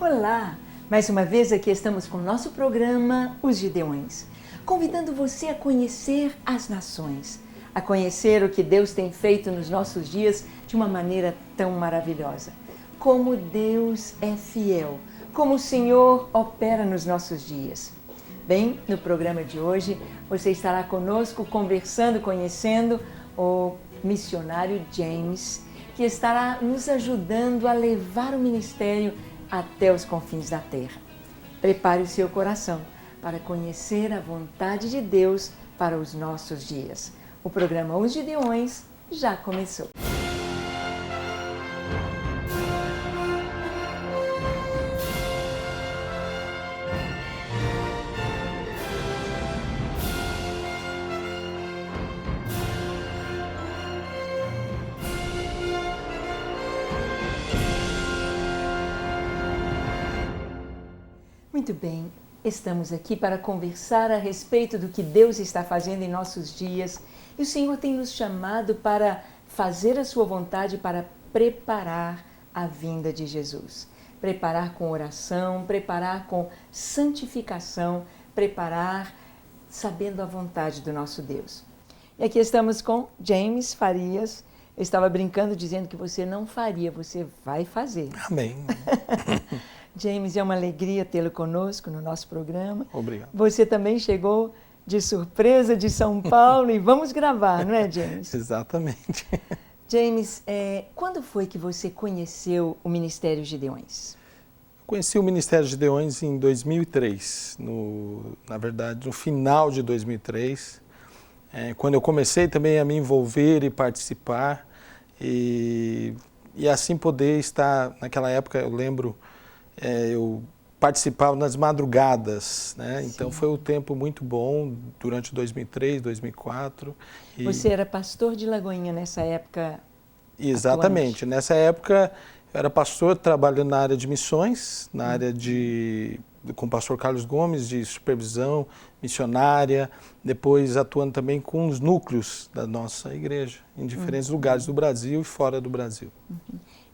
Olá! Mais uma vez aqui estamos com o nosso programa Os Gideões, convidando você a conhecer as nações, a conhecer o que Deus tem feito nos nossos dias de uma maneira tão maravilhosa. Como Deus é fiel, como o Senhor opera nos nossos dias. Bem, no programa de hoje você estará conosco conversando, conhecendo o missionário James, que estará nos ajudando a levar o ministério até os confins da terra. Prepare o seu coração para conhecer a vontade de Deus para os nossos dias. O programa Os Gideões já começou. Muito bem, estamos aqui para conversar a respeito do que Deus está fazendo em nossos dias e o Senhor tem nos chamado para fazer a sua vontade, para preparar a vinda de Jesus. Preparar com oração, preparar com santificação, preparar sabendo a vontade do nosso Deus. E aqui estamos com James Farias. Eu estava brincando dizendo que você não faria, você vai fazer. Amém. James, é uma alegria tê-lo conosco no nosso programa. Obrigado. Você também chegou de surpresa de São Paulo e vamos gravar, não é, James? Exatamente. James, quando foi que você conheceu o Ministério Gideões? Conheci o Ministério Gideões em 2003, na verdade, no final de 2003, quando eu comecei também a me envolver e participar e assim poder estar, naquela época eu lembro, eu participava nas madrugadas, né? Então foi um tempo muito bom durante 2003, 2004. Você era pastor de Lagoinha nessa época? Exatamente. Atuante. Nessa época eu era pastor trabalhando na área de missões, na área com o pastor Carlos Gomes, de supervisão missionária, depois atuando também com os núcleos da nossa igreja, em diferentes lugares do Brasil e fora do Brasil.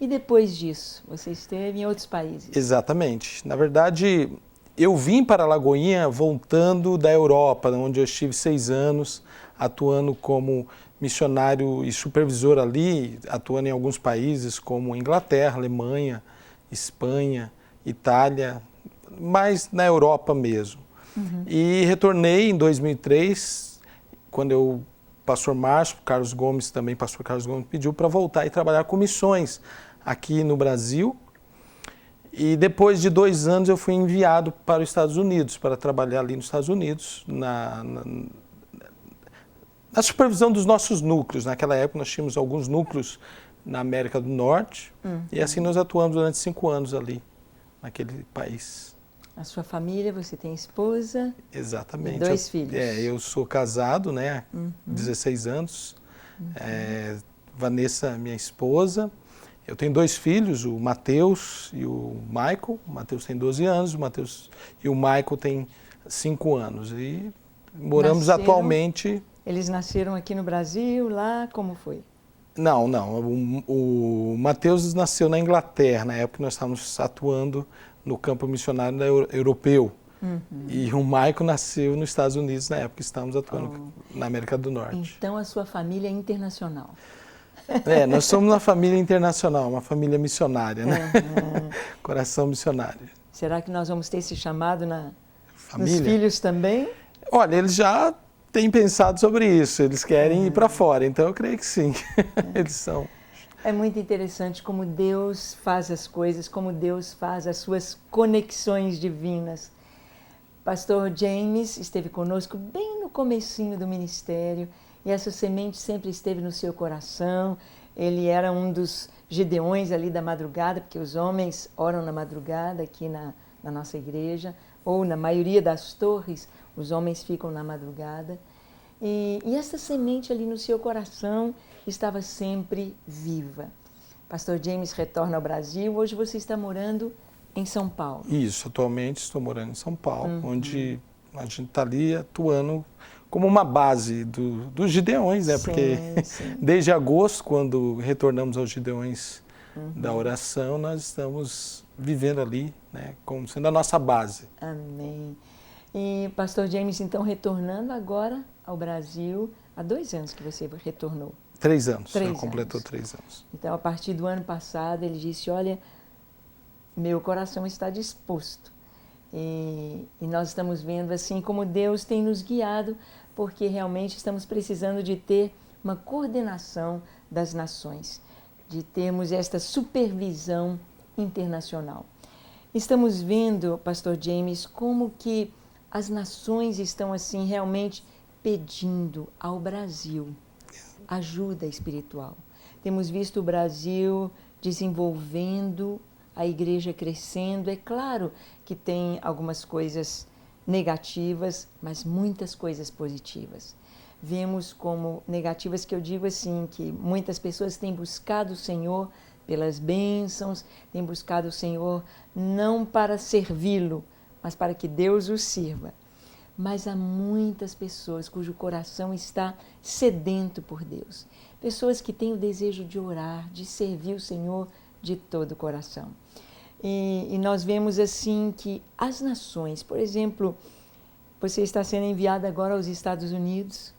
E depois disso, você esteve em outros países? Exatamente. Na verdade, eu vim para Lagoinha voltando da Europa, onde eu estive 6 anos, atuando como missionário e supervisor ali, atuando em alguns países como Inglaterra, Alemanha, Espanha, Itália, mas na Europa mesmo. E retornei em 2003, quando o pastor Márcio, Carlos Gomes também, pastor Carlos Gomes, pediu para voltar e trabalhar com missões aqui no Brasil. E depois de 2 anos eu fui enviado para os Estados Unidos, para trabalhar ali nos Estados Unidos, na supervisão dos nossos núcleos. Naquela época nós tínhamos alguns núcleos na América do Norte, e assim nós atuamos durante 5 anos ali, naquele país. A sua família, você tem esposa? Exatamente. E 2 filhos? Eu sou casado, né, há 16 anos. Vanessa, minha esposa. Eu tenho 2 filhos, o Matheus e o Michael. O Matheus tem 12 anos, e o Michael tem 5 anos. E moramos atualmente... Eles nasceram aqui no Brasil, lá, como foi? Não. O Matheus nasceu na Inglaterra, na época que nós estávamos atuando no campo missionário europeu. E o Michael nasceu nos Estados Unidos, na época que estávamos atuando na América do Norte. Então a sua família é internacional. Nós somos uma família internacional, uma família missionária, né? Coração missionário. Será que nós vamos ter esse chamado nos filhos também? Olha, eles já têm pensado sobre isso, eles querem ir para fora, então eu creio que sim, eles são. É muito interessante como Deus faz as coisas, como Deus faz as suas conexões divinas. Pastor James esteve conosco bem no comecinho do ministério e essa semente sempre esteve no seu coração. Ele era um dos gideões ali da madrugada, porque os homens oram na madrugada aqui na nossa igreja, ou na maioria das torres, os homens ficam na madrugada. E essa semente ali no seu coração estava sempre viva. Pastor James retorna ao Brasil, hoje você está morando em São Paulo. Isso, atualmente estou morando em São Paulo, onde a gente está ali atuando como uma base dos Gideões, né? Porque desde agosto, quando retornamos aos Gideões da oração, nós estamos vivendo ali, né, como sendo a nossa base. Amém. E pastor James, então, retornando agora ao Brasil, há 2 anos que você retornou. 3 anos, 3 completou anos. 3 anos. Então, a partir do ano passado, ele disse, olha, meu coração está disposto. E nós estamos vendo assim como Deus tem nos guiado, porque realmente estamos precisando de ter uma coordenação das nações, de termos esta supervisão internacional. Estamos vendo, pastor James, como que as nações estão assim realmente pedindo ao Brasil ajuda espiritual. Temos visto o Brasil desenvolvendo, a igreja crescendo. É claro que tem algumas coisas negativas, mas muitas coisas positivas. Vemos como negativas que eu digo assim, que muitas pessoas têm buscado o Senhor pelas bênçãos, têm buscado o Senhor não para servi-lo, mas para que Deus o sirva. Mas há muitas pessoas cujo coração está sedento por Deus. Pessoas que têm o desejo de orar, de servir o Senhor de todo o coração. E nós vemos assim que as nações, por exemplo, você está sendo enviado agora aos Estados Unidos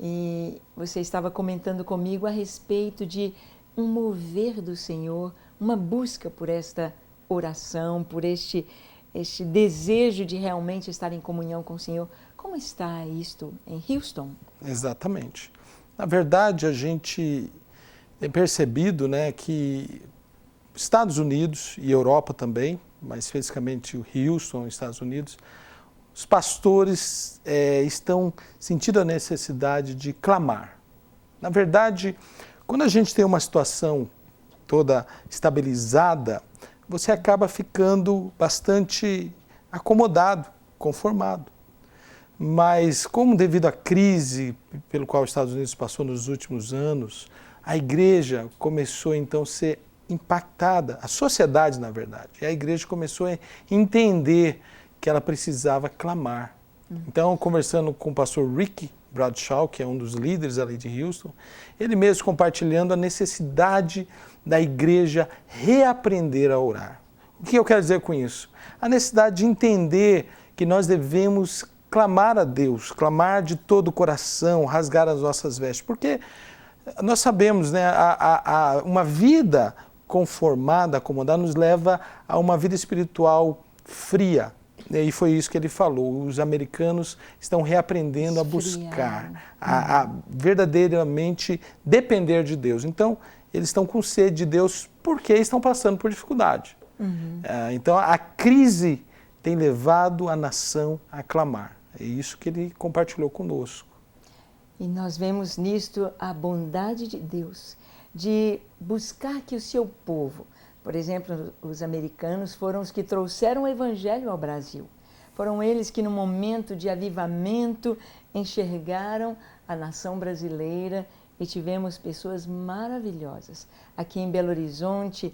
e você estava comentando comigo a respeito de um mover do Senhor, uma busca por esta oração, por este desejo de realmente estar em comunhão com o Senhor. Como está isto em Houston? Exatamente. Na verdade, a gente tem percebido, né, que Estados Unidos e Europa também, mais especificamente o Houston, Estados Unidos, os pastores estão sentindo a necessidade de clamar. Na verdade, quando a gente tem uma situação toda estabilizada, você acaba ficando bastante acomodado, conformado. Mas como devido à crise pelo qual os Estados Unidos passou nos últimos anos, a igreja começou então a ser impactada, a sociedade na verdade, e a igreja começou a entender que ela precisava clamar. Então, conversando com o pastor Rick Bradshaw, que é um dos líderes ali de Houston, ele mesmo compartilhando a necessidade da igreja reaprender a orar. O que eu quero dizer com isso? A necessidade de entender que nós devemos clamar a Deus, clamar de todo o coração, rasgar as nossas vestes, porque nós sabemos, né, uma vida conformada, acomodada, nos leva a uma vida espiritual fria. E foi isso que ele falou. Os americanos estão reaprendendo a buscar, a verdadeiramente depender de Deus. Então, eles estão com sede de Deus porque estão passando por dificuldade. Então, a crise tem levado a nação a clamar. É isso que ele compartilhou conosco. E nós vemos nisto a bondade de Deus, de buscar que o seu povo, por exemplo, os americanos foram os que trouxeram o evangelho ao Brasil. Foram eles que no momento de avivamento enxergaram a nação brasileira e tivemos pessoas maravilhosas. Aqui em Belo Horizonte,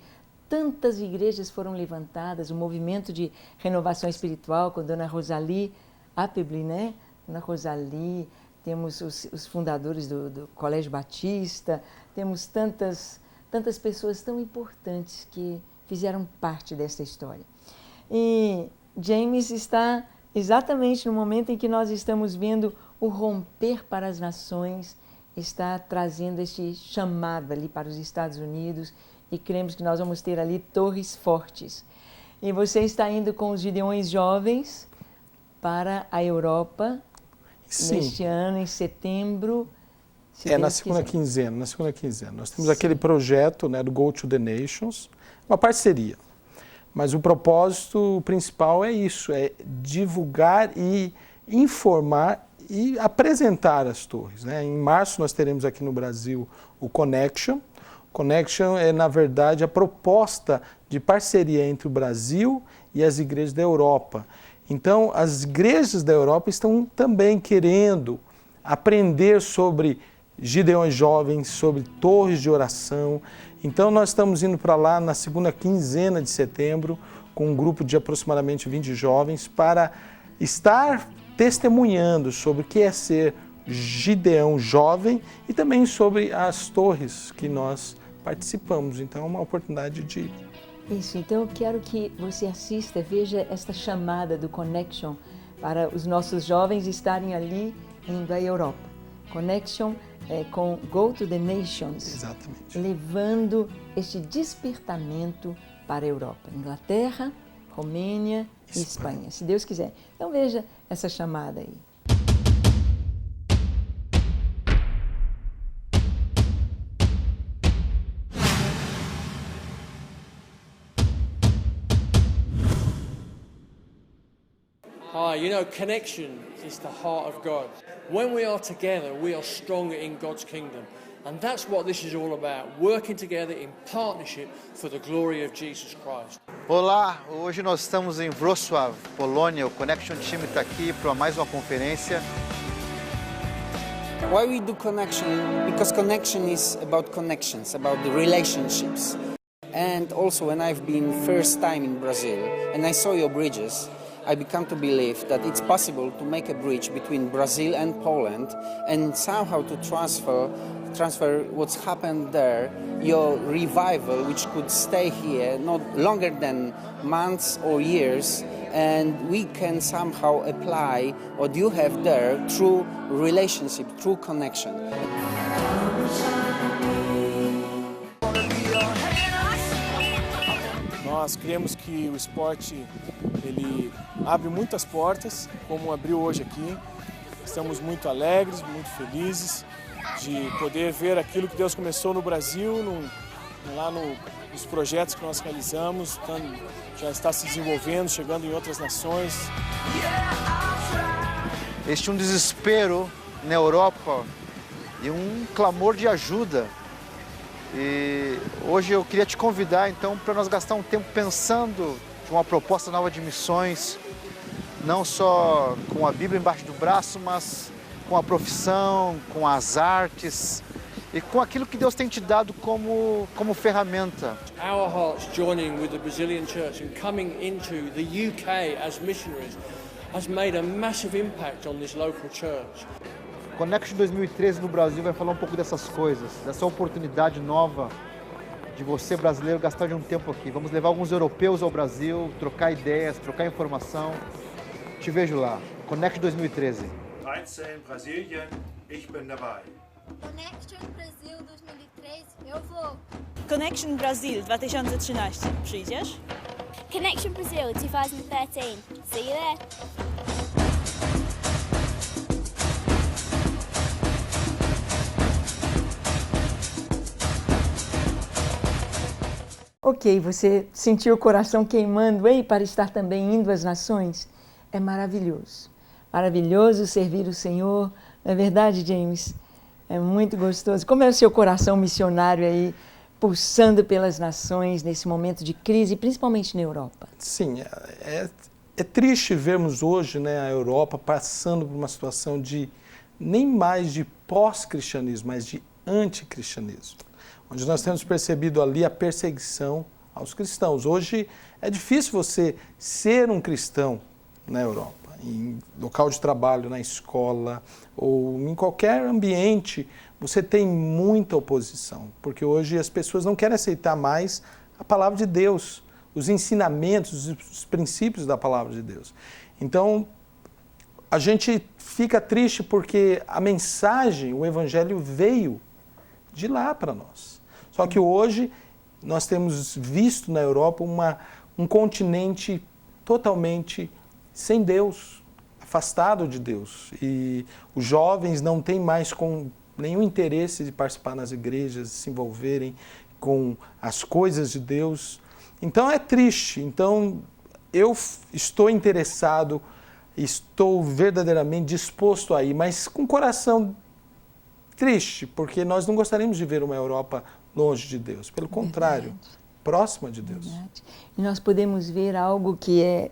tantas igrejas foram levantadas, o movimento de renovação espiritual com a dona Rosalie Appleby, né? Dona Rosalie, temos os fundadores do Colégio Batista, temos tantas pessoas tão importantes que fizeram parte dessa história. E James está exatamente no momento em que nós estamos vendo o romper para as nações, está trazendo este chamado ali para os Estados Unidos e cremos que nós vamos ter ali torres fortes. E você está indo com os Gideões Jovens para a Europa. Sim. Neste ano, em setembro. Na segunda quinzena. Nós temos aquele projeto, né, do Go to the Nations, uma parceria. Mas o propósito principal é isso, é divulgar e informar e apresentar as torres, né? Em março nós teremos aqui no Brasil o Connection. Connection é, na verdade, a proposta de parceria entre o Brasil e as igrejas da Europa. Então, as igrejas da Europa estão também querendo aprender sobre Gideões Jovens, sobre torres de oração. Então, nós estamos indo para lá na segunda quinzena de setembro, com um grupo de aproximadamente 20 jovens, para estar testemunhando sobre o que é ser Gideão jovem e também sobre as torres que nós participamos. Então, é uma oportunidade de Isso, então eu quero que você assista, veja esta chamada do Connection para os nossos jovens estarem ali indo à Europa. Connection com Go to the Nations. Exatamente. Levando este despertamento para a Europa. Inglaterra, Romênia e Espanha, se Deus quiser. Então veja essa chamada aí. Hi, you know, connection is the heart of God. When we are together, we are stronger in God's kingdom. And that's what this is all about, working together in partnership for the glory of Jesus Christ. Olá, hoje nós estamos em Wrocław, Polônia. O Connection Team está aqui para mais uma conferência. Why we do connection? Because connection is about connections, about the relationships. And also when I've been first time in Brazil and I saw your bridges, I become to believe that it's possible to make a bridge between Brazil and Poland and somehow to transfer what's happened there, your revival, which could stay here not longer than months or years, and we can somehow apply what you have there through relationship, through connection. Nós cremos que o esporte ele abre muitas portas, como abriu hoje aqui. Estamos muito alegres, muito felizes de poder ver aquilo que Deus começou no Brasil, nos projetos que nós realizamos, já está se desenvolvendo, chegando em outras nações. Existe um desespero na Europa e um clamor de ajuda. E hoje eu queria te convidar então para nós gastar um tempo pensando de uma proposta nova de missões, não só com a Bíblia embaixo do braço, mas com a profissão, com as artes e com aquilo que Deus tem te dado como ferramenta. Our hearts joining with the Brazilian church and coming into the UK as missionaries has made a massive impact on this local church. Connection 2013 no Brasil vai falar um pouco dessas coisas, dessa oportunidade nova de você, brasileiro, gastar de um tempo aqui. Vamos levar alguns europeus ao Brasil, trocar ideias, trocar informação. Te vejo lá. Connection 2013. 13 Brasilien, ich bin dabei. Connection Brasil 2013, eu vou. Connection Brazil 2013, przyjdziesz? Connection Brazil 2013, see you there. Ok, você sentiu o coração queimando aí para estar também indo às nações? É maravilhoso. Maravilhoso servir o Senhor. Não é verdade, James? É muito gostoso. Como é o seu coração missionário aí, pulsando pelas nações nesse momento de crise, principalmente na Europa? Sim, é triste vermos hoje, né, a Europa passando por uma situação de nem mais de pós-cristianismo, mas de anticristianismo, onde nós temos percebido ali a perseguição aos cristãos. Hoje é difícil você ser um cristão na Europa, em local de trabalho, na escola ou em qualquer ambiente, você tem muita oposição, porque hoje as pessoas não querem aceitar mais a palavra de Deus, os ensinamentos, os princípios da palavra de Deus. Então, a gente fica triste porque a mensagem, o evangelho veio de lá para nós. Só que hoje nós temos visto na Europa um continente totalmente sem Deus, afastado de Deus. E os jovens não têm mais nenhum interesse de participar nas igrejas, de se envolverem com as coisas de Deus. Então é triste. Então eu estou interessado, estou verdadeiramente disposto a ir, mas com o coração triste, porque nós não gostaríamos de ver uma Europa longe de Deus. Pelo contrário, próxima de Deus. Verdade. E nós podemos ver algo que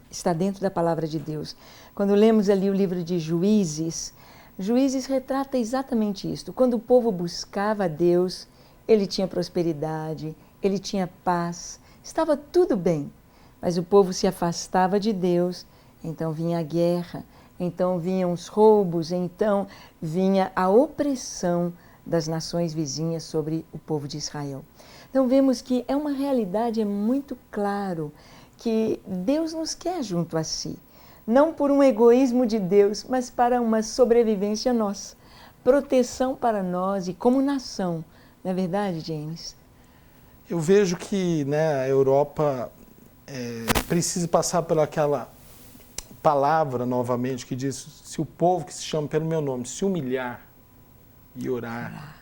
está dentro da palavra de Deus. Quando lemos ali o livro de Juízes, Juízes retrata exatamente isso. Quando o povo buscava a Deus, ele tinha prosperidade, ele tinha paz, estava tudo bem. Mas o povo se afastava de Deus, então vinha a guerra, então vinham os roubos, então vinha a opressão das nações vizinhas sobre o povo de Israel. Então vemos que é uma realidade, é muito claro que Deus nos quer junto a si. Não por um egoísmo de Deus, mas para uma sobrevivência nossa. Proteção para nós e como nação. Não é verdade, James? Eu vejo que, né, a Europa precisa passar por aquela palavra novamente que diz: se o povo que se chama pelo meu nome se humilhar e orar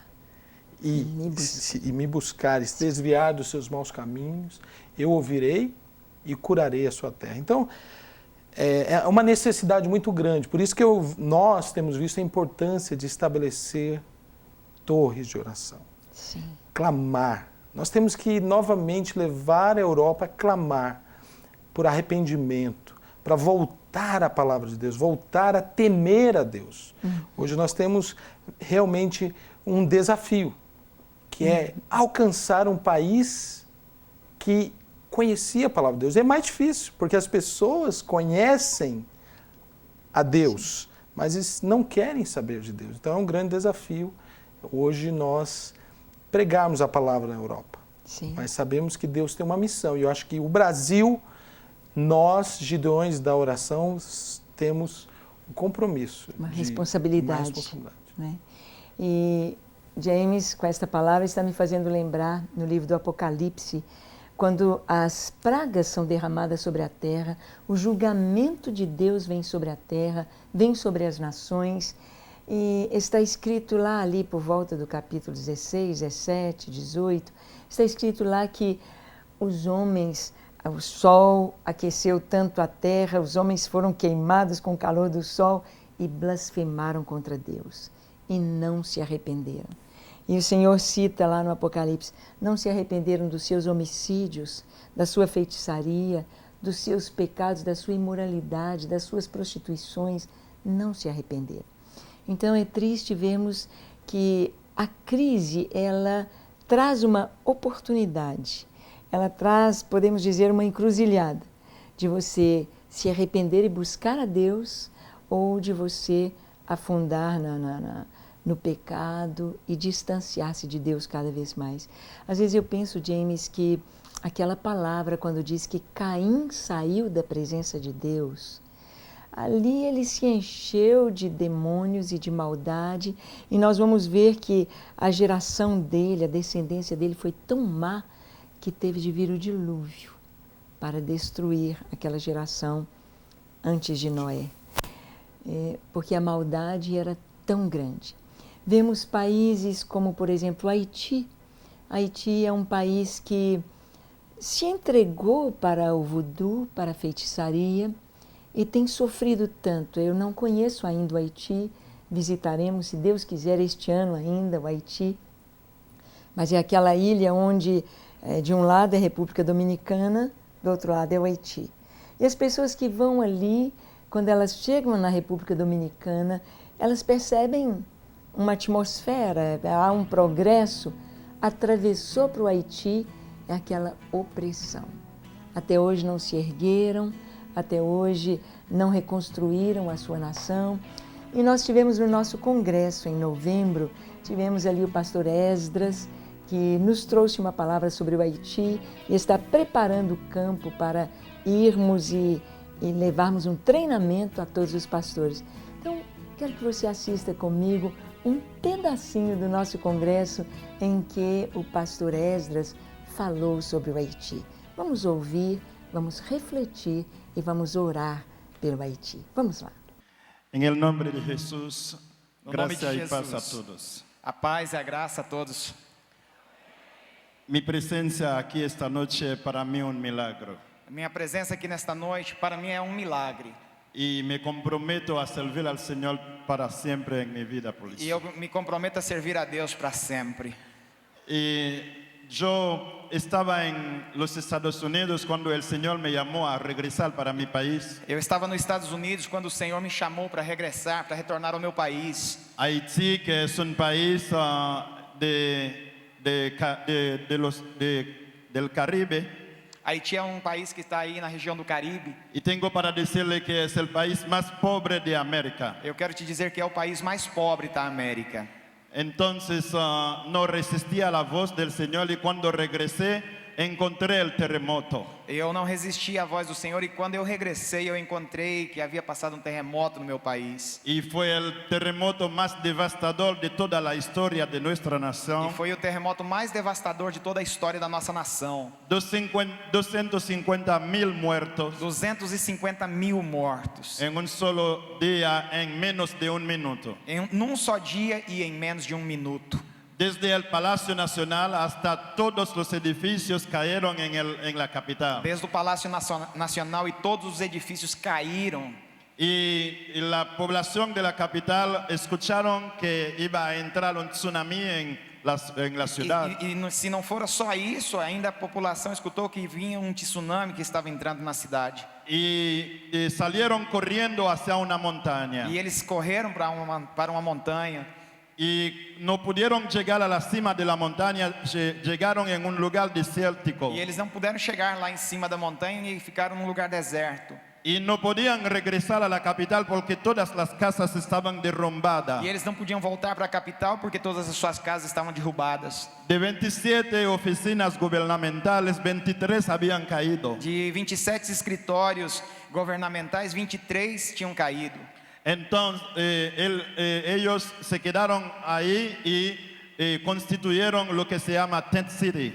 e me buscar, se desviar dos seus maus caminhos, eu ouvirei e curarei a sua terra. Então, é uma necessidade muito grande. Por isso que nós temos visto a importância de estabelecer torres de oração. Sim. Clamar. Nós temos que novamente levar a Europa a clamar por arrependimento, para voltar à palavra de Deus, voltar a temer a Deus. Hoje nós temos realmente um desafio, que é alcançar um país que conhecia a palavra de Deus. É mais difícil, porque as pessoas conhecem a Deus, mas não querem saber de Deus. Então é um grande desafio hoje nós pregarmos a palavra na Europa. Sim. Mas sabemos que Deus tem uma missão, e eu acho que o Brasil, nós, gideões da oração, temos um compromisso. Uma responsabilidade. Né? E James, com esta palavra, está me fazendo lembrar, no livro do Apocalipse, quando as pragas são derramadas sobre a terra, o julgamento de Deus vem sobre a terra, vem sobre as nações, e está escrito lá, ali por volta do capítulo 16, 17, 18, está escrito lá que os homens, o sol aqueceu tanto a terra, os homens foram queimados com o calor do sol e blasfemaram contra Deus e não se arrependeram. E o Senhor cita lá no Apocalipse, não se arrependeram dos seus homicídios, da sua feitiçaria, dos seus pecados, da sua imoralidade, das suas prostituições, não se arrependeram. Então é triste vermos que a crise, ela traz uma oportunidade, ela traz, podemos dizer, uma encruzilhada de você se arrepender e buscar a Deus, ou de você afundar no pecado e distanciar-se de Deus cada vez mais. Às vezes eu penso, James, que aquela palavra, quando diz que Caim saiu da presença de Deus, ali ele se encheu de demônios e de maldade, e nós vamos ver que a geração dele, a descendência dele foi tão má que teve de vir o dilúvio para destruir aquela geração antes de Noé, porque a maldade era tão grande. Vemos países como, por exemplo, Haiti. Haiti é um país que se entregou para o voodoo, para a feitiçaria, e tem sofrido tanto. Eu não conheço ainda o Haiti, visitaremos, se Deus quiser, este ano ainda o Haiti, mas é aquela ilha onde, de um lado é a República Dominicana, do outro lado é o Haiti. E as pessoas que vão ali, quando elas chegam na República Dominicana, elas percebem uma atmosfera, há um progresso, atravessou para o Haiti, é aquela opressão. Até hoje não se ergueram, até hoje não reconstruíram a sua nação. E nós tivemos no nosso congresso, em novembro, tivemos ali o pastor Esdras, que nos trouxe uma palavra sobre o Haiti e está preparando o campo para irmos e levarmos um treinamento a todos os pastores. Então, quero que você assista comigo um pedacinho do nosso congresso em que o pastor Esdras falou sobre o Haiti. Vamos ouvir, vamos refletir e vamos orar pelo Haiti. Vamos lá. Em nome de Jesus, graça e paz a todos. A paz e a graça a todos. Minha presença aqui esta noite para mim é um milagre. Minha presença aqui nesta noite para mim é um milagre. E me comprometo a servir ao Senhor para sempre em minha vida por isso. E eu me comprometo a servir a Deus para sempre. E eu estava nos Estados Unidos quando o Senhor me chamou a regressar para meu país. Eu estava nos Estados Unidos quando o Senhor me chamou para regressar, para retornar ao meu país. Haiti, que é um país do Caribe. Haiti é um país que está aí na região do Caribe. E tenho para dizer que é o país mais pobre da América. Eu quero te dizer que é o país mais pobre da América. Entonces no resistía a la voz del Señor y cuando regresé encontré el terremoto. Eu não resisti à voz do Senhor e quando eu regressei eu encontrei que havia passado um terremoto no meu país. Y fue el terremoto más devastador de toda la historia de nuestra E nación. foi o terremoto mais devastador de toda a história da nossa nação. 250.000 muertos 250.000 mortos. en un solo día, en menos de un minuto. Num só dia e em menos de um minuto. Desde el Palacio Nacional hasta todos los edificios cayeron en la capital. Desde o Palácio Nacional e todos os edifícios caíram. Y la población de la capital escucharon que iba a entrar un tsunami en la ciudad. Se não fora só isso, ainda a população escutou que vinha um tsunami que estava entrando na cidade. Y salieron corriendo hacia una montaña. E eles correram para uma montanha. Y no pudieron llegar a la cima de la montaña, llegaron en un lugar desértico. E eles não puderam chegar lá em cima da montanha e ficaram num lugar deserto. Y no podían regresar a la capital porque todas las casas estaban derrumbadas. E eles não podiam voltar para a capital porque todas as suas casas estavam derrubadas. De 27 oficinas gubernamentales, 23 habían caído. De 27 escritórios governamentais, 23 tinham caído. Entonces ellos se quedaron ahí y constituyeron lo que se llama Tent City.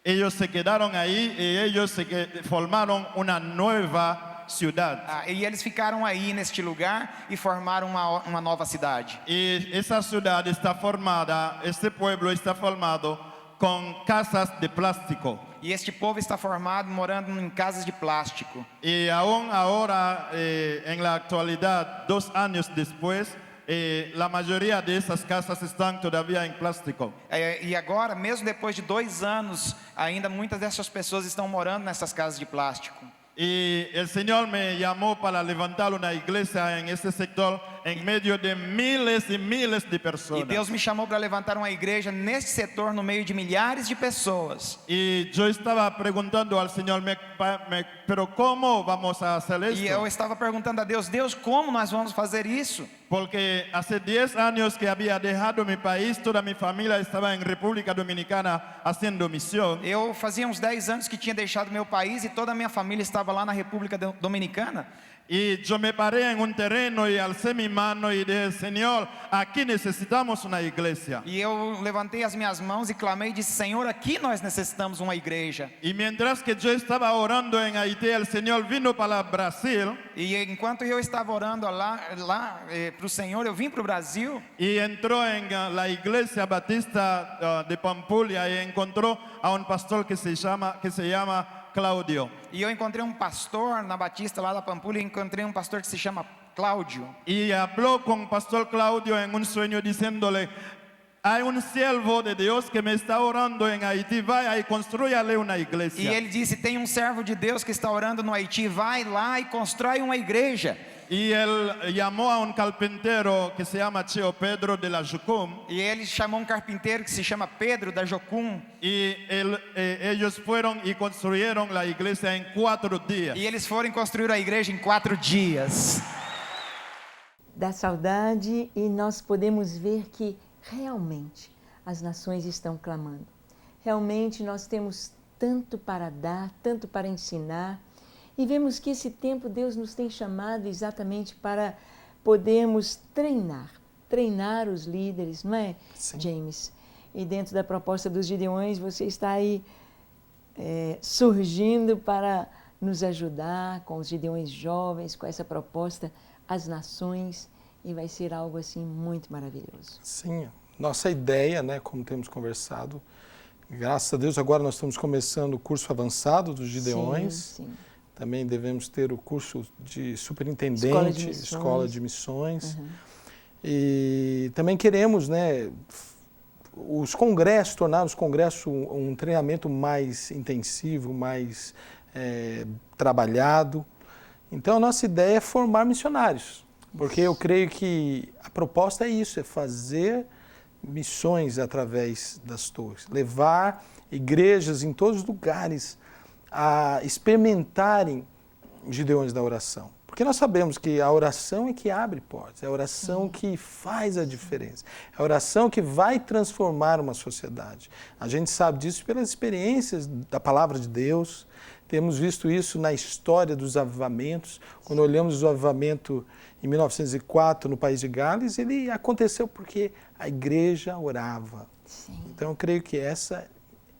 Ellos se quedaron ahí y ellos formaron una nueva ciudad. E eles ficaram aí neste lugar e formaram uma nova cidade. Y esa ciudad está formada, este pueblo está formado con casas de plástico. E este povo está formado morando em casas de plástico. Y aún ahora, en la actualidad, 2 años después, la mayoría de esas casas están todavía en plástico. E agora, mesmo depois de 2 anos, ainda muitas dessas pessoas estão morando nessas casas de plástico. Y el Señor me llamó para levantar una iglesia en ese sector en medio de miles y miles de personas. E Deus me chamou para levantar uma igreja nesse setor no meio de milhares de pessoas. Y yo estaba preguntando al Señor, pero ¿cómo vamos a hacer esto? E eu estava perguntando a Deus, como nós vamos fazer isso? Porque hace 10 años que había dejado mi país, toda mi familia estaba en República Dominicana haciendo misión. Eu fazia uns 10 anos que tinha deixado meu país e toda a minha família estava lá na República Dominicana. Y yo me paré en un terreno y alcé mi mano y dije, Señor, aquí necesitamos una iglesia. E eu levantei as minhas mãos e clamei e disse, Senhor, aqui nós necessitamos uma igreja. Y mientras que yo estaba orando en Haití, el Señor vino para Brasil. E enquanto eu estava orando lá para o Senhor, eu vim para o Brasil. Y entró en la iglesia batista de Pampulha y encontró a un pastor que se llama Cláudio. E eu encontrei um pastor na Batista lá da Pampulha, encontrei um pastor que se chama Cláudio. Y habló con el pastor Cláudio en un sueño diciéndole, hay un siervo de Dios que me está orando en Haití, vaya y construyale una iglesia. E ele disse, tem um servo de Deus que está orando no Haiti, vai lá e constrói uma igreja. Y él llamó a un carpintero que se llama Tio Pedro de la Jucum. E ele chamou um carpinteiro que se chama Pedro da Jocum. Y ellos fueron y construyeron la iglesia en 4 días. E eles foram construir a igreja em 4 dias. Da saudade, e nós podemos ver que realmente as nações estão clamando. Realmente nós temos tanto para dar, tanto para ensinar. E vemos que esse tempo Deus nos tem chamado exatamente para podermos treinar os líderes, não é, Sim. James? E dentro da proposta dos Gideões, você está aí surgindo para nos ajudar com os Gideões jovens, com essa proposta, as nações, e vai ser algo assim muito maravilhoso. Sim, nossa ideia, né, como temos conversado, graças a Deus agora nós estamos começando o curso avançado dos Gideões. Sim. Também devemos ter o curso de superintendente, escola de missões. Uhum. E também queremos, né, tornar os congressos um treinamento mais intensivo, mais trabalhado. Então a nossa ideia é formar missionários, porque eu creio que a proposta é isso, é fazer missões através das torres, levar igrejas em todos os lugares a experimentarem Gideões da oração. Porque nós sabemos que a oração é que abre portas, é a oração que faz a diferença, é a oração que vai transformar uma sociedade. A gente sabe disso pelas experiências da palavra de Deus, temos visto isso na história dos avivamentos. Quando olhamos o avivamento em 1904 no país de Gales, ele aconteceu porque a igreja orava. Sim. Então eu creio que essa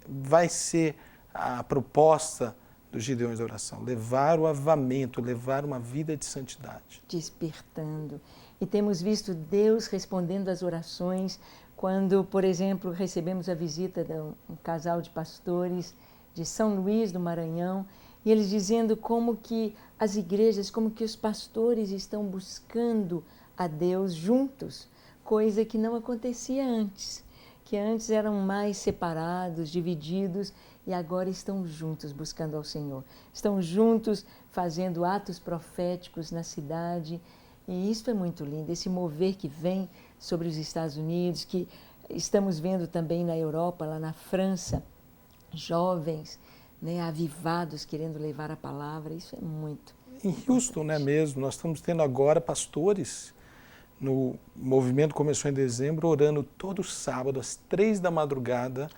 vai ser a proposta dos Gideões da oração, levar o avivamento, levar uma vida de santidade. Despertando. E temos visto Deus respondendo às orações quando, por exemplo, recebemos a visita de um casal de pastores de São Luís do Maranhão, e eles dizendo como que as igrejas, como que os pastores estão buscando a Deus juntos, coisa que não acontecia antes, que antes eram mais separados, divididos, e agora estão juntos buscando ao Senhor. Estão juntos fazendo atos proféticos na cidade, e isso é muito lindo, esse mover que vem sobre os Estados Unidos, que estamos vendo também na Europa, lá na França, jovens, né, avivados, querendo levar a palavra, isso é muito Em Houston, né, mesmo, nós estamos tendo agora pastores, no movimento começou em dezembro, orando todo sábado, às 3 da madrugada,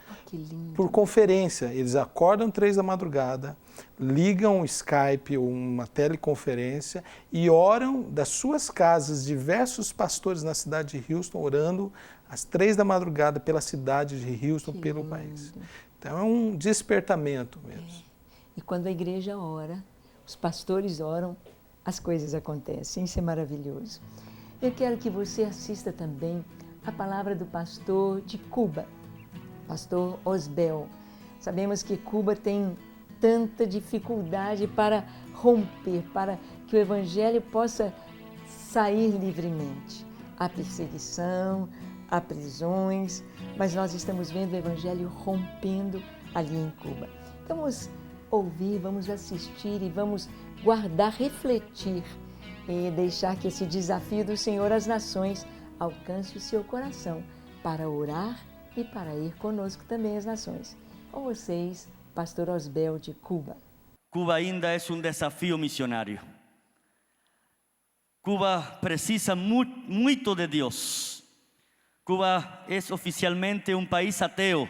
por conferência. Eles acordam 3 da madrugada, ligam o Skype ou uma teleconferência e oram das suas casas, diversos pastores na cidade de Houston, orando às 3 da madrugada pela cidade de Houston, pelo país. Então é um despertamento mesmo. E quando a igreja ora, os pastores oram, as coisas acontecem. Isso é maravilhoso. Eu quero que você assista também a palavra do pastor de Cuba, pastor Osbel. Sabemos que Cuba tem tanta dificuldade para romper, para que o evangelho possa sair livremente. Há perseguição, há prisões, mas nós estamos vendo o evangelho rompendo ali em Cuba. Então vamos ouvir, vamos assistir e vamos guardar, refletir e deixar que esse desafio do Senhor às nações alcance o seu coração para orar e para ir conosco também às nações. Com vocês, pastor Osbel de Cuba. Cuba ainda é um desafio missionário. Cuba precisa muito de Deus. Cuba es oficialmente un país ateo,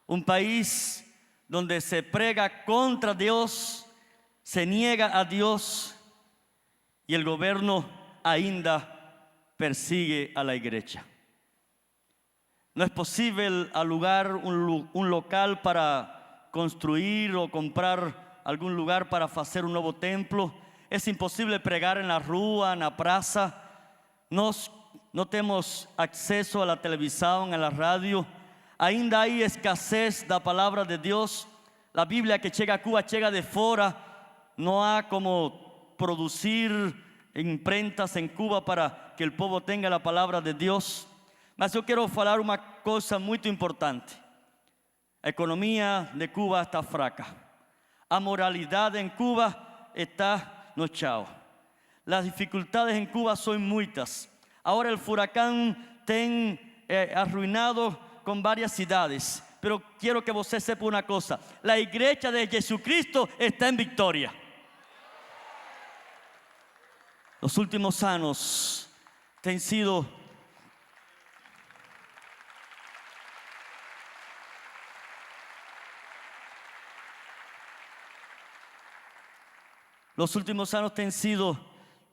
un país donde se prega contra Dios, se niega a Dios y el gobierno ainda persigue a la iglesia. No es posible alugar un local para construir o comprar algún lugar para hacer un nuevo templo. Es imposible pregar en la rúa, en la plaza. No tenemos acceso a la televisión, a la radio. Ainda hay escasez da palavra de Deus. A Bíblia que chega a Cuba chega de fora. Não há como produzir imprentas em Cuba para que o povo tenha a palavra de Deus. Mas eu quero falar uma coisa muito importante. A economia de Cuba está fraca. A moralidade em Cuba está no chão. As dificuldades em Cuba são muitas. Ahora el furacán tem arruinado con varias ciudades, pero quiero que você sepa una cosa, la iglesia de Jesucristo está en victoria. Los últimos años han sido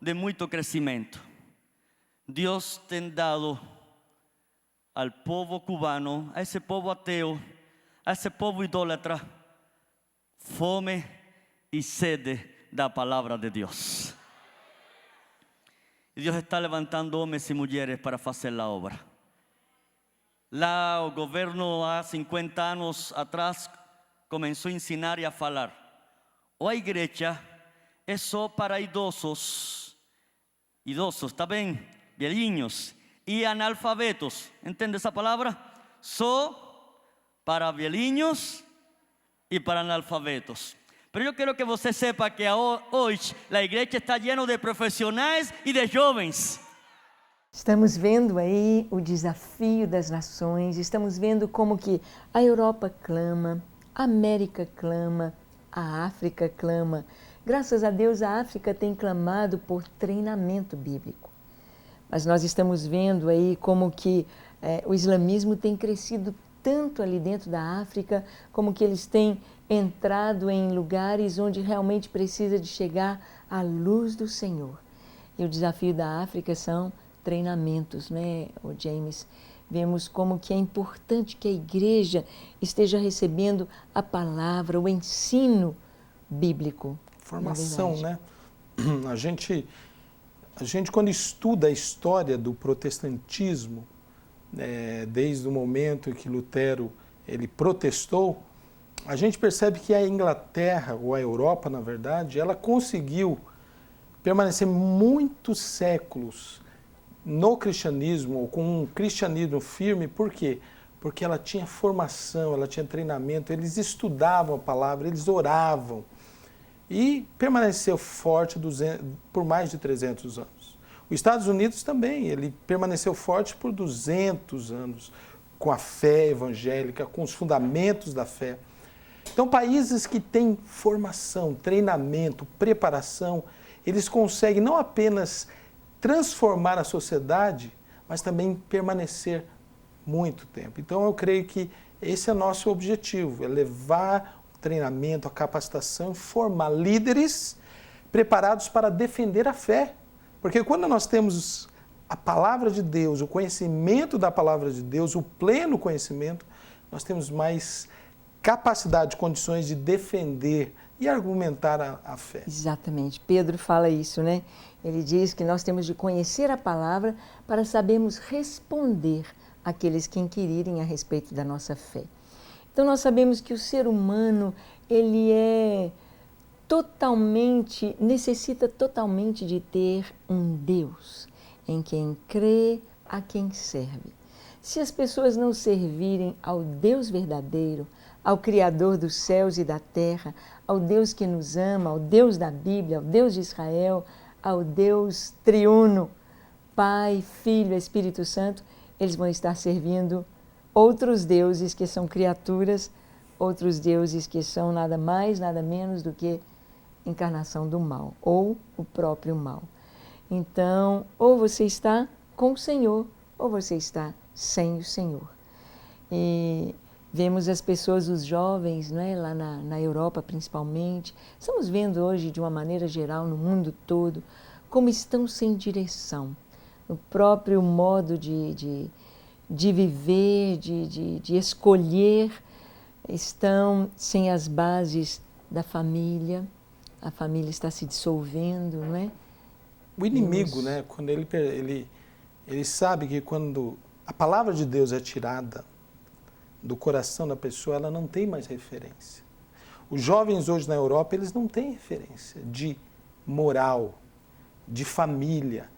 de muito crecimiento. Dios te ha dado al pueblo cubano, a ese pueblo ateo, a ese pueblo idólatra, fome y sede da palavra de Dios. Y Dios está levantando hombres y mujeres para hacer la obra. Lá o governo há 50 anos atrás começou a ensinar e a falar: ou a igreja é só para idosos, está bem? Velhinhos e analfabetos. Entende essa palavra? Só para velhinhos e para analfabetos. Pero eu quero que você sepa que hoje a igreja está llena de profissionais e de jovens. Estamos vendo aí o desafio das nações, estamos vendo como que a Europa clama, a América clama, a África clama. Graças a Deus, a África tem clamado por treinamento bíblico. Mas nós estamos vendo aí como que o islamismo tem crescido tanto ali dentro da África, como que eles têm entrado em lugares onde realmente precisa de chegar à luz do Senhor. E o desafio da África são treinamentos, né, o James? Vemos como que é importante que a igreja esteja recebendo a palavra, o ensino bíblico. Formação, né? A gente quando estuda a história do protestantismo, desde o momento em que Lutero ele protestou, a gente percebe que a Inglaterra, ou a Europa, na verdade, ela conseguiu permanecer muitos séculos no cristianismo, ou com um cristianismo firme. Por quê? Porque ela tinha formação, ela tinha treinamento, eles estudavam a palavra, eles oravam. E permaneceu forte por mais de 300 anos. Os Estados Unidos também, ele permaneceu forte por 200 anos, com a fé evangélica, com os fundamentos da fé. Então, países que têm formação, treinamento, preparação, eles conseguem não apenas transformar a sociedade, mas também permanecer muito tempo. Então, eu creio que esse é nosso objetivo, é levar o treinamento, a capacitação, formar líderes preparados para defender a fé. Porque quando nós temos a palavra de Deus, o conhecimento da palavra de Deus, o pleno conhecimento, nós temos mais capacidade, condições de defender e argumentar a fé. Exatamente. Pedro fala isso, né? Ele diz que nós temos de conhecer a palavra para sabermos responder àqueles que inquirirem a respeito da nossa fé. Então nós sabemos que o ser humano, ele necessita totalmente de ter um Deus em quem crê, a quem serve. Se as pessoas não servirem ao Deus verdadeiro, ao Criador dos céus e da terra, ao Deus que nos ama, ao Deus da Bíblia, ao Deus de Israel, ao Deus triuno, Pai, Filho, Espírito Santo, eles vão estar servindo outros deuses que são criaturas, outros deuses que são nada mais, nada menos do que encarnação do mal, ou o próprio mal. Então, ou você está com o Senhor, ou você está sem o Senhor. E vemos as pessoas, os jovens, não é? Lá na Europa principalmente, estamos vendo hoje de uma maneira geral no mundo todo, como estão sem direção, no próprio modo de viver, de escolher, estão sem as bases da família, a família está se dissolvendo, não é? O inimigo, né, quando ele sabe que quando a palavra de Deus é tirada do coração da pessoa, ela não tem mais referência. Os jovens hoje na Europa, eles não têm referência de moral, de família,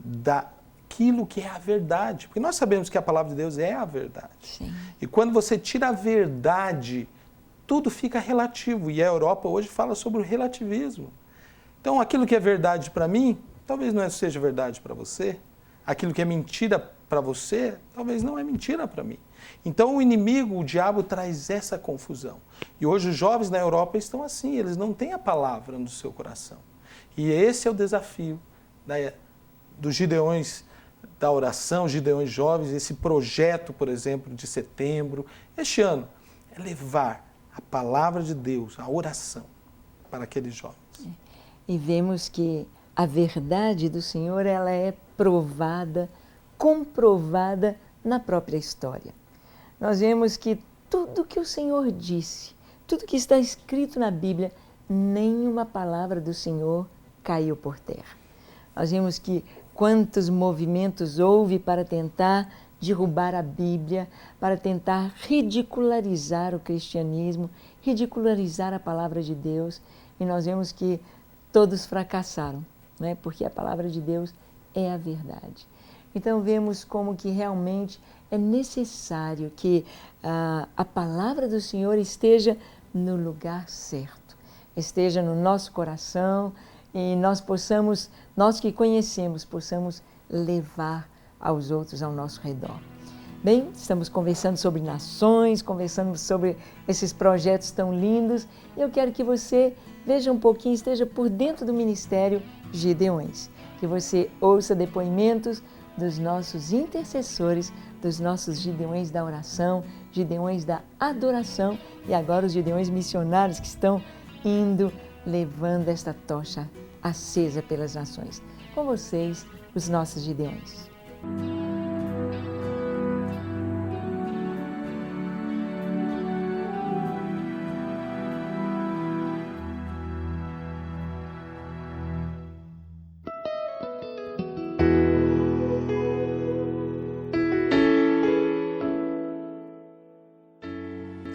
daquilo que é a verdade. Porque nós sabemos que a palavra de Deus é a verdade. Sim. E quando você tira a verdade, tudo fica relativo. E a Europa hoje fala sobre o relativismo. Então, aquilo que é verdade para mim, talvez não seja verdade para você. Aquilo que é mentira para você, talvez não é mentira para mim. Então, o inimigo, o diabo, traz essa confusão. E hoje os jovens na Europa estão assim, eles não têm a palavra no seu coração. E esse é o desafio dos Gideões da oração, Gideões Jovens, esse projeto, por exemplo, de setembro, este ano, é levar a palavra de Deus, a oração, para aqueles jovens. E vemos que a verdade do Senhor, ela é provada, comprovada na própria história. Nós vemos que tudo que o Senhor disse, tudo que está escrito na Bíblia, nenhuma palavra do Senhor caiu por terra. Nós vemos que quantos movimentos houve para tentar derrubar a Bíblia, para tentar ridicularizar o cristianismo, ridicularizar a palavra de Deus, e nós vemos que todos fracassaram, né? Porque a palavra de Deus é a verdade. Então vemos como que realmente é necessário que a palavra do Senhor esteja no lugar certo, esteja no nosso coração e nós que conhecemos, possamos levar aos outros ao nosso redor. Bem, estamos conversando sobre nações, conversando sobre esses projetos tão lindos. Eu quero que você veja um pouquinho, esteja por dentro do Ministério Gideões, que você ouça depoimentos dos nossos intercessores, dos nossos Gideões da oração, Gideões da adoração e agora os Gideões missionários que estão indo, levando esta tocha acesa pelas nações. Com vocês, os nossos Gideões.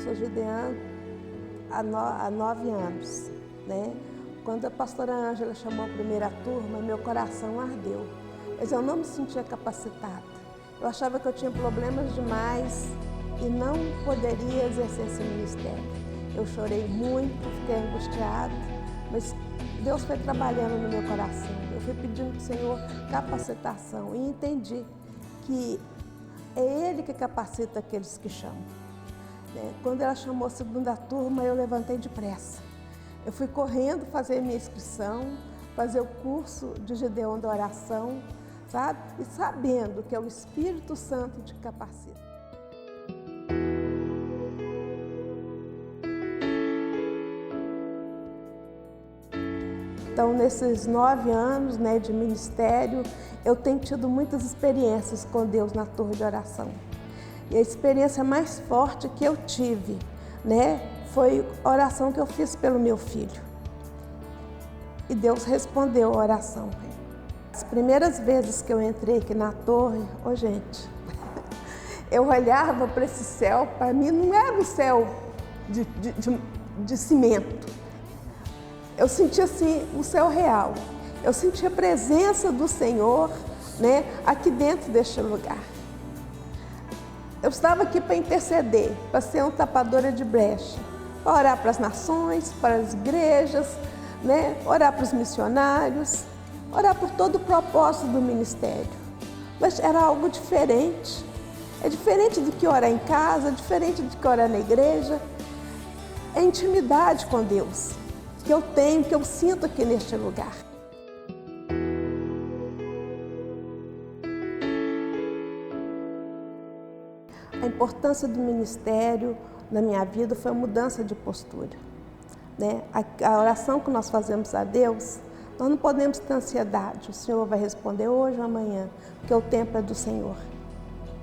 Sou judeã há 9 anos, né? Quando a pastora Ângela chamou a primeira turma, meu coração ardeu, mas eu não me sentia capacitada. Eu achava que eu tinha problemas demais e não poderia exercer esse ministério. Eu chorei muito, fiquei angustiada, mas Deus foi trabalhando no meu coração. Eu fui pedindo para o Senhor capacitação e entendi que é Ele que capacita aqueles que chamam. Quando ela chamou a segunda turma, eu levantei depressa. Eu fui correndo fazer minha inscrição, fazer o curso de Gideão da oração, sabe? E sabendo que é o Espírito Santo que capacita. Então, nesses 9 anos, né, de ministério, eu tenho tido muitas experiências com Deus na torre de oração. E a experiência mais forte que eu tive, né, foi a oração que eu fiz pelo meu filho. E Deus respondeu a oração. As primeiras vezes que eu entrei aqui na torre, gente, eu olhava para esse céu, para mim não era um céu de cimento. Eu sentia assim o céu real. Eu sentia a presença do Senhor, né, aqui dentro deste lugar. Eu estava aqui para interceder, para ser uma tapadora de brecha, para orar para as nações, para as igrejas, né? Orar para os missionários, orar por todo o propósito do ministério. Mas era algo diferente. É diferente do que orar em casa, é diferente do que orar na igreja. É intimidade com Deus que eu tenho, que eu sinto aqui neste lugar. A importância do ministério na minha vida foi a mudança de postura, né? A oração que nós fazemos a Deus, nós não podemos ter ansiedade. O Senhor vai responder hoje ou amanhã, porque o tempo é do Senhor.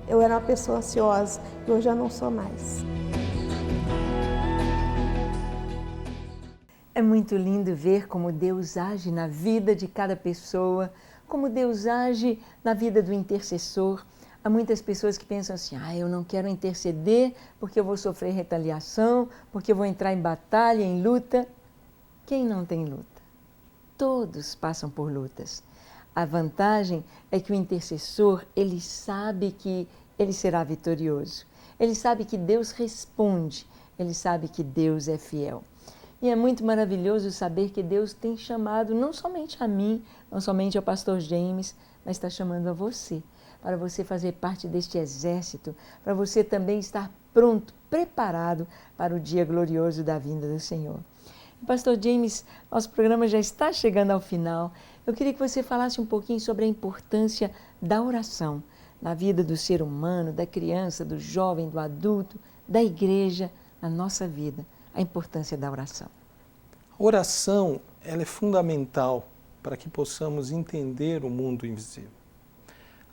Eu era uma pessoa ansiosa e hoje eu não sou mais. É muito lindo ver como Deus age na vida de cada pessoa, como Deus age na vida do intercessor. Há muitas pessoas que pensam assim, eu não quero interceder porque eu vou sofrer retaliação, porque eu vou entrar em batalha, em luta. Quem não tem luta? Todos passam por lutas. A vantagem é que o intercessor, ele sabe que ele será vitorioso. Ele sabe que Deus responde, ele sabe que Deus é fiel. E é muito maravilhoso saber que Deus tem chamado não somente a mim, não somente ao pastor James, mas está chamando a você, para você fazer parte deste exército, para você também estar pronto, preparado para o dia glorioso da vinda do Senhor. Pastor James, nosso programa já está chegando ao final. Eu queria que você falasse um pouquinho sobre a importância da oração na vida do ser humano, da criança, do jovem, do adulto, da igreja, na nossa vida. A importância da oração. A oração, ela é fundamental para que possamos entender o mundo invisível.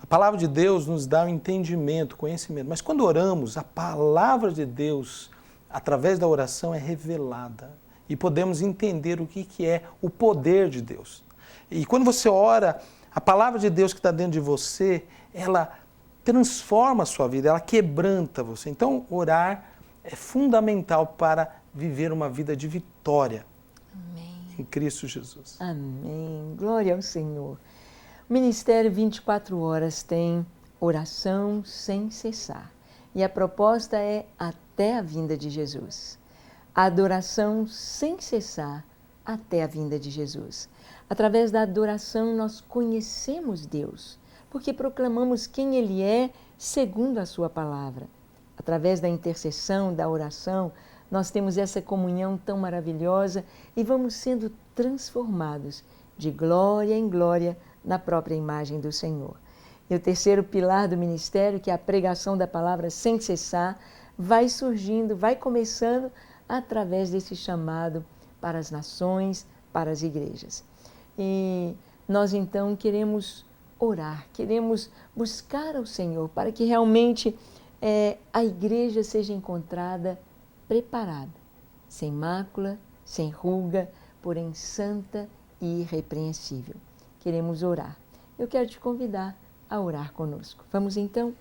A palavra de Deus nos dá o entendimento, conhecimento, mas quando oramos, a palavra de Deus, através da oração, é revelada e podemos entender o que é o poder de Deus. E quando você ora, a palavra de Deus que está dentro de você, ela transforma a sua vida, ela quebranta você. Então, orar é fundamental para viver uma vida de vitória. Amém. Em Cristo Jesus. Amém. Glória ao Senhor. O Ministério 24 Horas tem oração sem cessar. E a proposta é até a vinda de Jesus. A adoração sem cessar até a vinda de Jesus. Através da adoração nós conhecemos Deus, porque proclamamos quem Ele é segundo a sua palavra. Através da intercessão, da oração, nós temos essa comunhão tão maravilhosa e vamos sendo transformados de glória em glória na própria imagem do Senhor. E o terceiro pilar do ministério, que é a pregação da palavra sem cessar, vai surgindo, vai começando através desse chamado para as nações, para as igrejas. E nós então queremos orar, queremos buscar ao Senhor para que realmente a igreja seja encontrada preparada, sem mácula, sem ruga, porém santa e irrepreensível. Queremos orar. Eu quero te convidar a orar conosco. Vamos então?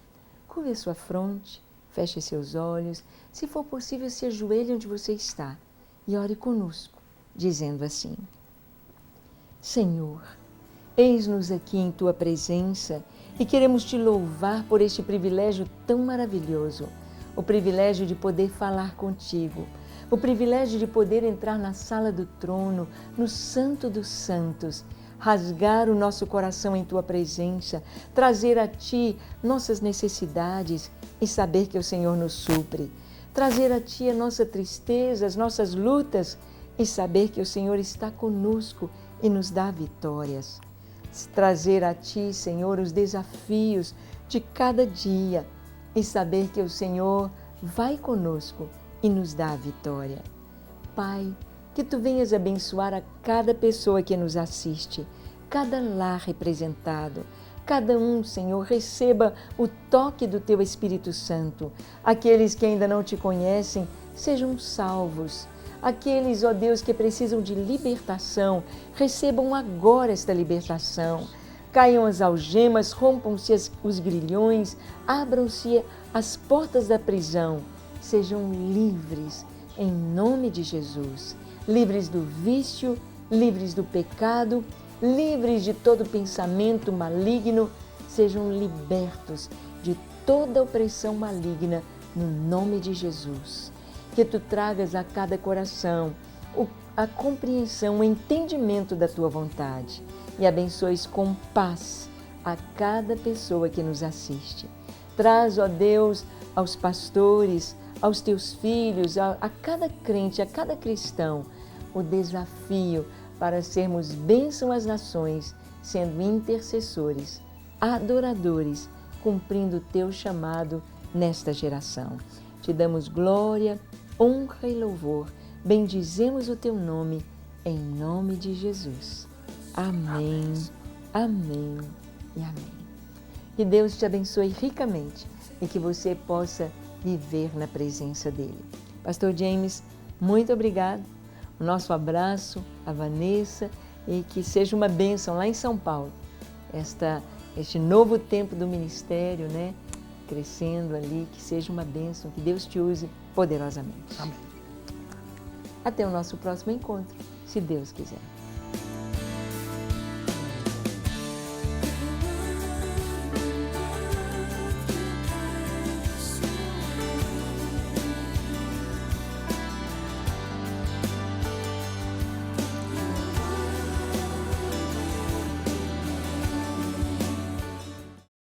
Curve a sua fronte, feche seus olhos, se for possível, se ajoelhe onde você está e ore conosco, dizendo assim: Senhor, eis-nos aqui em Tua presença e queremos Te louvar por este privilégio tão maravilhoso, o privilégio de poder falar contigo, o privilégio de poder entrar na sala do trono, no Santo dos Santos, rasgar o nosso coração em Tua presença, trazer a Ti nossas necessidades e saber que o Senhor nos supre, trazer a Ti a nossa tristeza, as nossas lutas e saber que o Senhor está conosco e nos dá vitórias. Trazer a Ti, Senhor, os desafios de cada dia e saber que o Senhor vai conosco e nos dá a vitória. Pai, que Tu venhas abençoar a cada pessoa que nos assiste, cada lar representado, cada um, Senhor, receba o toque do Teu Espírito Santo. Aqueles que ainda não Te conhecem, sejam salvos. Aqueles, ó Deus, que precisam de libertação, recebam agora esta libertação. Caiam as algemas, rompam-se os grilhões, abram-se as portas da prisão. Sejam livres, em nome de Jesus. Livres do vício, livres do pecado, livres de todo pensamento maligno. Sejam libertos de toda opressão maligna, no nome de Jesus. Que Tu tragas a cada coração a compreensão, o entendimento da Tua vontade e abençoes com paz a cada pessoa que nos assiste. Traz, ó Deus, aos pastores, aos Teus filhos, a cada crente, a cada cristão, o desafio para sermos bênção às nações, sendo intercessores, adoradores, cumprindo o Teu chamado nesta geração. Te damos glória, honra e louvor. Bendizemos o Teu nome, em nome de Jesus. Amém, amém e amém. Que Deus te abençoe ricamente e que você possa viver na presença dEle. Pastor James, muito obrigado. O nosso abraço a Vanessa e que seja uma bênção lá em São Paulo. Este novo tempo do ministério, né? Crescendo ali, que seja uma bênção, que Deus te use poderosamente. Amém. Até o nosso próximo encontro, se Deus quiser.